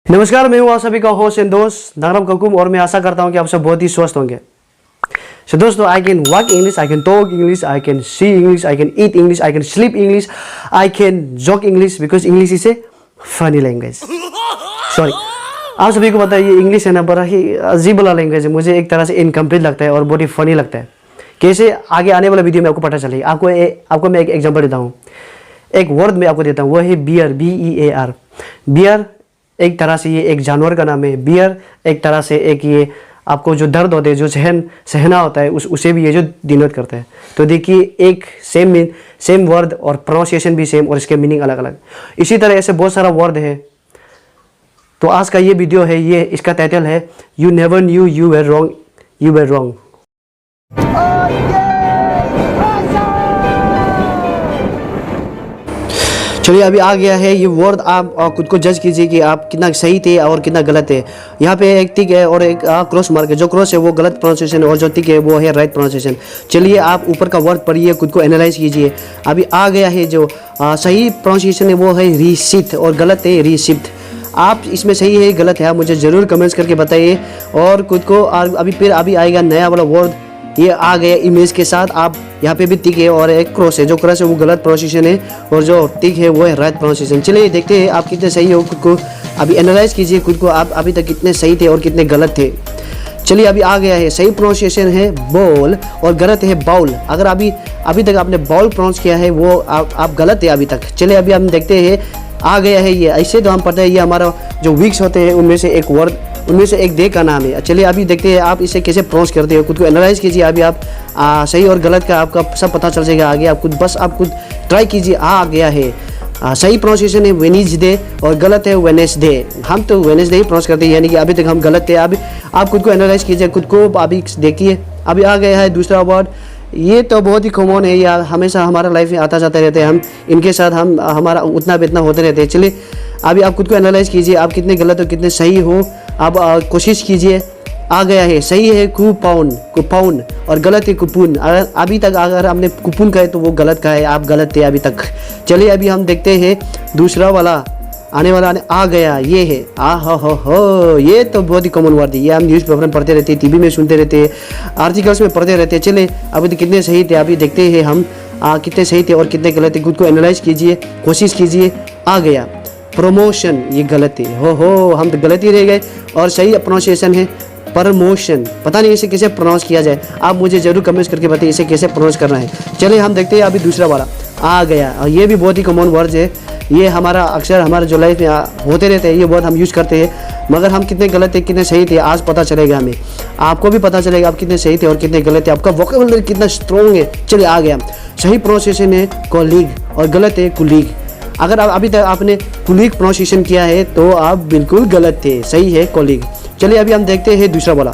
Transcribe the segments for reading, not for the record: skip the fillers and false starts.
नमस्कार, मैं हूँ आप सभी का होस्ट एंड दोस्त नागराम ककुम और मैं आशा करता हूँ कि आप सब बहुत ही स्वस्थ होंगे। सो दोस्तों, I can walk English, I can talk English, I can see English, I can eat English, I can sleep English, I can joke English because English is a funny language. Sorry, आप सभी को पता है ये English है ना, बड़ा ही अजीब वाला लैंग्वेज है। मुझे एक तरह से इनकम्प्लीट लगता है और बहुत ही फनी लगता है। कैसे आगे आने वाला वीडियो में आपको पता चलेगा। आपको मैं एक एग्जाम्पल देता हूँ, एक वर्ड में आपको देता हूँ, वो है बियर, BEAR। बियर एक तरह से ये एक जानवर का नाम है। बियर एक तरह से एक ये आपको जो दर्द होते हैं, जो सहना होता है, उसे भी ये जो डिनोट करता है। तो देखिए, एक सेम वर्ड और प्रोनाउंसिएशन भी सेम और इसके मीनिंग अलग अलग। इसी तरह ऐसे बहुत सारा वर्ड है। तो आज का ये वीडियो है, ये इसका टाइटल है you never knew you were wrong, you were wrong. चलिए, अभी आ गया है ये वर्ड। आप खुद को जज कीजिए कि आप कितना सही थे और कितना गलत है। यहाँ पे एक टिक है और एक क्रॉस मार्क है। जो क्रॉस है वो गलत प्रोनाउंसिएशन है और जो टिक है वो है राइट प्रोनाउंसिएशन। चलिए, आप ऊपर का वर्ड पढ़िए, खुद को एनालाइज कीजिए। अभी आ गया है जो सही प्रोनाउंसिएशन है वो है रिसिप्ट और गलत है रिसिप्ट। आप इसमें सही है गलत है आप मुझे ज़रूर कमेंट्स करके बताइए। और खुद को अभी आएगा नया वाला वर्ड, ये आ गया इमेज के साथ। आप यहाँ पे भी टिक है और एक क्रॉस है। जो क्रॉस है वो गलत प्रोनाउंसिएशन है और जो टिक है वो है राइट प्रोनाउंसिएशन। चलिए देखते हैं आप कितने सही हो। खुद को अभी एनालाइज कीजिए खुद को, आप अभी तक कितने सही थे और कितने गलत थे। चलिए, अभी आ गया है सही प्रोनाउंसिएशन है बॉल और गलत है बाउल। अगर अभी तक आपने बाउल प्रोनाउंस किया है वो आप गलत है अभी तक। चलिए, अभी हम देखते हैं आ गया है ये। ऐसे तो हम पता है ये हमारा जो वीक्स होते हैं उनमें से एक वर्ड, उनमें से एक डे का नाम है। चलिए, अभी देखते हैं आप इसे कैसे प्रोनाउंस करते हो। खुद को एनालाइज कीजिए। अभी आप सही और गलत का आपका सब पता चल जाएगा आगे। आप खुद ट्राई कीजिए। आ गया है सही प्रोनाउंसिएशन है वेडनेसडे और गलत है वेडनेसडे। हम तो वेडनेसडे ही प्रोनाउंस करते हैं, यानी कि अभी तक हम गलत थे। अभी आप खुद को एनालाइज कीजिए, खुद को अभी देखिए। अभी आ गया है दूसरा वर्ड। ये तो बहुत ही कॉमन है यार, हमेशा हमारा लाइफ में आता जाते रहते हैं। हम इनके साथ हमारा उतना बेतना होते रहते हैं। चलिए, अभी आप खुद को एनालाइज कीजिए, आप कितने गलत हो कितने सही हो। आप कोशिश कीजिए। आ गया है सही है कुपाउन और गलत है कुपून। अभी तक अगर हमने कुपून कहे तो वो गलत का है, आप गलत थे अभी तक। चलिए, अभी हम देखते हैं दूसरा वाला आ गया। ये है हो, ये तो बहुत ही कॉमन वर्ड है। ये हम न्यूज़पेपर में पढ़ते रहते हैं, टीवी में सुनते रहते हैं, आर्टिकल्स में पढ़ते रहते हैं। चलिए, अभी तो कितने सही थे अभी देखते हैं हम कितने सही थे और कितने गलत थे। खुद को एनालाइज कीजिए, कोशिश कीजिए। आ गया प्रमोशन, ये गलत है। हो हम तो गलत ही रह गए। और सही प्रोनाउंसिएशन है प्रमोशन। पता नहीं इसे कैसे प्रोनाउंस किया जाए, आप मुझे जरूर कमेंट्स करके बताइए इसे कैसे प्रोनाउंस करना है। चलिए, हम देखते हैं अभी दूसरा वाला आ गया। और ये भी बहुत ही कॉमन वर्ड है। ये हमारा अक्सर हमारे जो लाइफ में होते रहते हैं, ये वर्ड हम यूज़ करते हैं। मगर हम कितने गलत थे कितने सही थे आज पता चलेगा हमें। आपको भी पता चलेगा आप कितने सही थे और कितने गलत थे, आपका वोकैबुलरी कितना स्ट्रॉन्ग है। चलिए, आ गया सही प्रोनाउंसिएशन है कॉलीग और गलत है कुलीग। अगर आप अभी तक आपने कुलीग प्रोनाउंसिएशन किया है तो आप बिल्कुल गलत थे, सही है कॉलीग। चलिए, अभी हम देखते हैं दूसरा वाला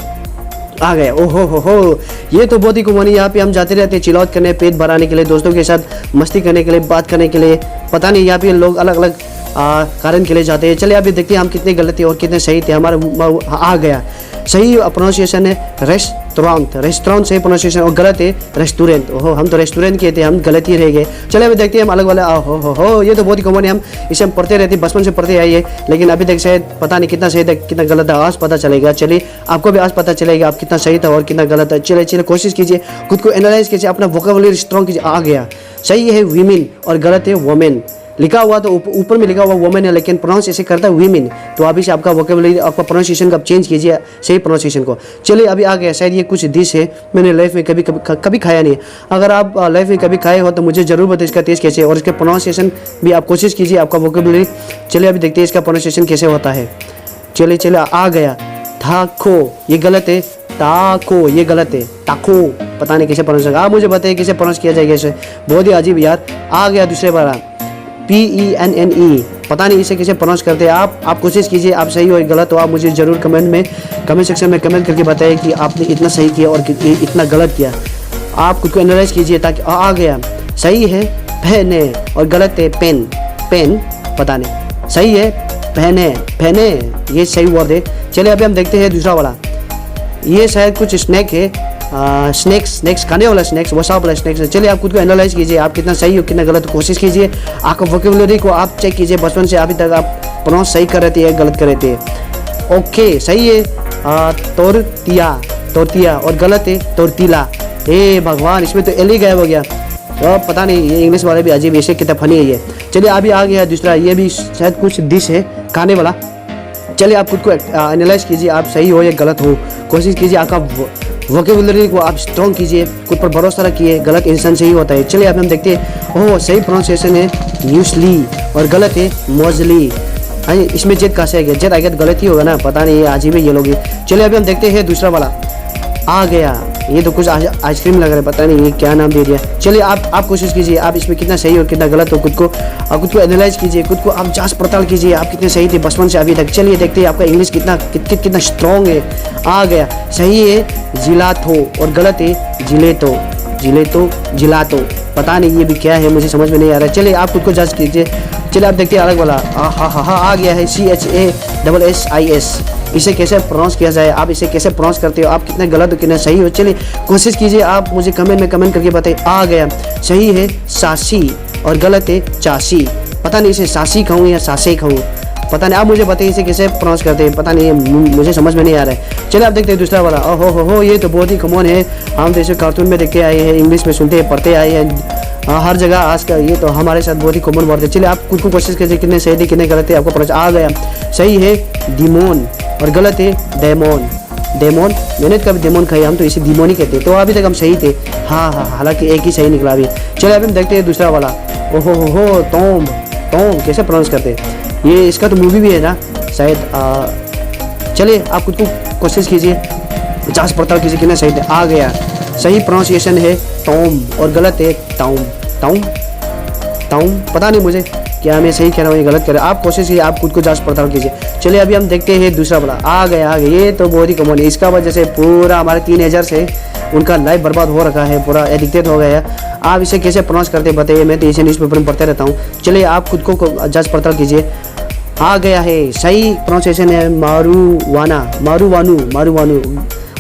आ गया। हो, ये तो बहुत ही कॉमन है। यहाँ पे हम जाते रहते हैं चिल आउट करने, पेट भराने के लिए, दोस्तों के साथ मस्ती करने के लिए, बात करने के लिए। पता नहीं यहाँ पे लोग अलग अलग कारण के लिए जाते हैं। चलिए, अभी देखते हैं हम कितने गलत थे और कितने सही थे। हमारा आ गया सही प्रोनाउंसिएशन है रेस्टोरेंट सही प्रोनाउंसिएशन और गलत है रेस्टोरेंट। हम तो रेस्टोरेंट किए थे, हम गलत ही रह गए। चलिए, अभी देखते हैं हम अलग वाला। हो, ये तो बहुत ही कॉमन है। हम इसे हम पढ़ते रहते हैं, बचपन से पढ़ते आइए, लेकिन अभी तक शायद पता नहीं कितना सही था कितना गलत था। आज पता चलेगा। चलिए, आपको भी आज पता चलेगा आप कितना सही था और कितना गलत था। चलिए, कोशिश कीजिए, खुद को एनालाइज कीजिए, अपना वोकैबुलरी स्ट्रॉन्ग कीजिए। आ गया सही है वीमेन और गलत है वोमेन। लिखा हुआ तो ऊपर में लिखा हुआ वोमेन है, लेकिन प्रोनाउंस ऐसे करता है वीमेन। तो अभी से आपका वोकैबुलरी आपका प्रोनाउंसिएशन का चेंज कीजिए सही प्रोनाउंसिएशन को। चलिए, अभी आ गया शायद ये कुछ डिश है मैंने लाइफ में कभी खाया नहीं। अगर आप लाइफ में कभी खाए हो तो मुझे ज़रूर बताइए इसका टेस्ट कैसे है और इसका प्रोनाउंसिएशन भी आप कोशिश कीजिए आपका वोकैबुलरी। चलिए, अभी देखते हैं इसका प्रोनाउंसिएशन कैसे होता है। चलिए, आ गया थाको, ये गलत है। टाको, ये गलत है। टाको, पता नहीं कैसे प्रोनाउंस होगा। आप मुझे बताइए कैसे प्रोनाउंस किया जाएगा इसे, बहुत ही अजीब यार। आ गया दूसरे बार PENNE, पता नहीं इसे कैसे प्रोनाउंस करते हैं। आप कोशिश कीजिए, आप सही हो गलत हो आप मुझे ज़रूर कमेंट सेक्शन में कमेंट करके बताइए कि आपने इतना सही किया और इतना गलत किया। आप खुद को एनालाइज कीजिए ताकि आ गया सही है पहने और गलत है पेन, पता नहीं सही है पहने, ये सही वर्ड है। चलिए, अभी हम देखते हैं दूसरा वाला। ये शायद कुछ स्नैक है, स्नैक्स खाने वाला स्नैक्स, वसा वाला स्नैक्स। चलिए, आप खुद को एनालाइज कीजिए, आप कितना सही हो कितना गलत। कोशिश कीजिए आपका वोकैबुलरी को आप चेक कीजिए, बचपन से अभी तक आप प्रोनाउंस सही कर रहे थे या गलत कर रहे थे। ओके सही है तोरतिया और गलत है तोरतीला। हे भगवान, इसमें तो एल ही गायब हो गया। पता नहीं, ये इंग्लिश वाले भी अजीब ऐसे कितना फनी है ये। चलिए अभी आ गया दूसरा, ये भी शायद कुछ डिश है खाने वाला। चलिए आप खुद को एनालाइज कीजिए, आप सही हो या गलत हो। कोशिश कीजिए आपका वोकेबुलरी को आप स्ट्रॉन्ग कीजिए, खुद पर भरोसा रखिए। गलत इंसान सही होता है। चलिए अब हम देखते हैं। ओह सही प्रोनाउंसिएशन है म्यूसली और गलत है मोजली। हाँ इसमें जेद कहाँ से आ गया? जेद आएगा तो गलत ही होगा ना, पता नहीं, ये अजीब है ये लोग। चलिए अभी हम देखते हैं दूसरा वाला आ गया। ये तो कुछ आइसक्रीम लग रहा है, पता नहीं ये क्या नाम दे दिया। चलिए आप कोशिश कीजिए, आप इसमें कितना सही और कितना गलत हो। खुद को एनालाइज कीजिए, खुद को आप जांच पड़ताल कीजिए, आप कितने सही थे बचपन से अभी तक। चलिए देखते हैं आपका इंग्लिश कितना स्ट्रॉन्ग है। आ गया, सही है जिलातो और गलत है जिलातो। पता नहीं ये भी क्या है, मुझे समझ में नहीं आ रहा है। चलिए आप खुद को जज कीजिए। चलिए आप देखते हैं अलग वाला। आ गया है CHASSIS। इसे कैसे प्रोनाउंस किया जाए, आप इसे कैसे प्रोनाउंस करते हो, आप कितने गलत हो कितने सही हो। चलिए कोशिश कीजिए, आप मुझे कमेंट में कमेंट करके बताइए। आ गया, सही है सासी और गलत है चासी। पता नहीं इसे सासी कहूँ या सासे कहूँ, पता नहीं, आप मुझे बताइए इसे कैसे प्रोनाउंस करते हैं, पता नहीं, मुझे समझ में नहीं आ रहा है। चलिए आप देखते हैं दूसरा वाला। हो ये तो बहुत ही कॉमन है, हम तो इसे कार्टून में देखते आए हैं, इंग्लिश में सुनते पढ़ते आए हैं हर जगह आजकल। ये तो हमारे साथ बहुत ही कॉमन वर्ड है। चलिए आप खुद को कोशिश कीजिए कितने सही थे कितने गलत थे, आपको पता। आ गया, सही है डिमोन और गलत है डेमोन। मैंने तो कभी डेमोन खाई, हम तो इसे डिमोन ही कहते हैं। तो अभी तक हम सही थे। हाँ हालांकि एक ही सही निकला अभी। चलिए अभी हम देखते हैं दूसरा वाला। ओहो टॉम कैसे प्रोनाउंस करते हैं, ये इसका तो मूवी भी है ना शायद। चलिए आप खुद को कोशिश कीजिए, जांच पड़ताल कीजिए कितना सही थे। आ गया, सही प्रोनाउंसिएशन है टॉम और गलत है टाउन। पता नहीं मुझे क्या मैं सही कह रहा हूँ या गलत कह रहा हूँ, आप कोशिश कीजिए, आप खुद को जांच पड़ताल कीजिए। चलिए अभी हम देखते हैं दूसरा वाला। आ गया, ये तो बहुत ही कॉमन है। इसका वजह से पूरा हमारे टीनेजर्स है उनका लाइफ बर्बाद हो रखा है, पूरा एडिक्टेड हो गया है। आप इसे कैसे प्रोनाउंस करते बताइए, मैं तो इसे न्यूज़पेपर में पढ़ते रहता हूँ। चलिए आप खुद को जांच पड़ताल कीजिए। आ गया है, सही प्रोनाउंसिएशन है मारूवानू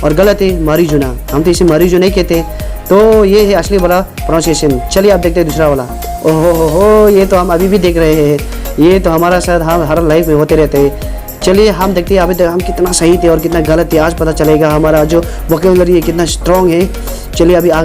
और गलत है मारीजुना। हम तो इसे मारीजुना ही कहते हैं, तो ये है असली वाला प्रोनाउंसिएशन। चलिए आप देखते हैं दूसरा वाला। ओहो ये तो हम अभी भी देख रहे हैं, ये तो हमारा साथ हम हर लाइफ में होते रहते हैं। चलिए हम देखते हैं अभी तक हम कितना सही थे और कितना गलत थे, आज पता चलेगा हमारा जो वोकैबुलरी है कितना स्ट्रॉन्ग है। चलिए अभी आ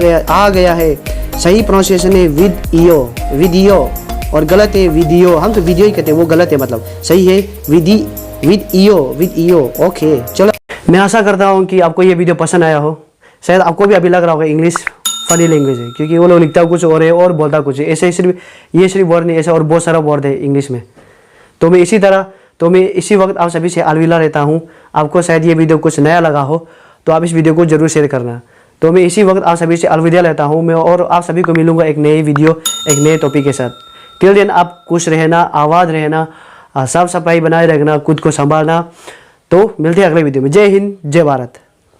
गया है, सही प्रोनाउंसिएशन है विदियो और गलत है वीडियो। हम तो वीडियो ही कहते हैं, वो गलत है, मतलब सही है विद ईओ। ओके चलो, मैं आशा करता हूँ कि आपको ये वीडियो पसंद आया हो। शायद आपको भी अभी लग रहा होगा इंग्लिश फनी लैंग्वेज है, क्योंकि वो लोग लिखता कुछ और है और बोलता कुछ है। ऐसे सिर्फ वर्ड नहीं, ऐसा और बहुत सारा वर्ड है इंग्लिश में। तो मैं इसी वक्त आप सभी से अलविदा रहता हूँ। आपको शायद ये वीडियो कुछ नया लगा हो तो आप इस वीडियो को जरूर शेयर करना। तो मैं इसी वक्त आप सभी से अलविदा लेता हूँ मैं, और आप सभी को मिलूंगा एक नई वीडियो एक नए टॉपिक के साथ। टिल देन आप खुश रहना, आबाद रहना, साफ सफाई बनाए रखना, खुद को संभालना। तो मिलते हैं अगले वीडियो में। जय हिंद, जय भारत।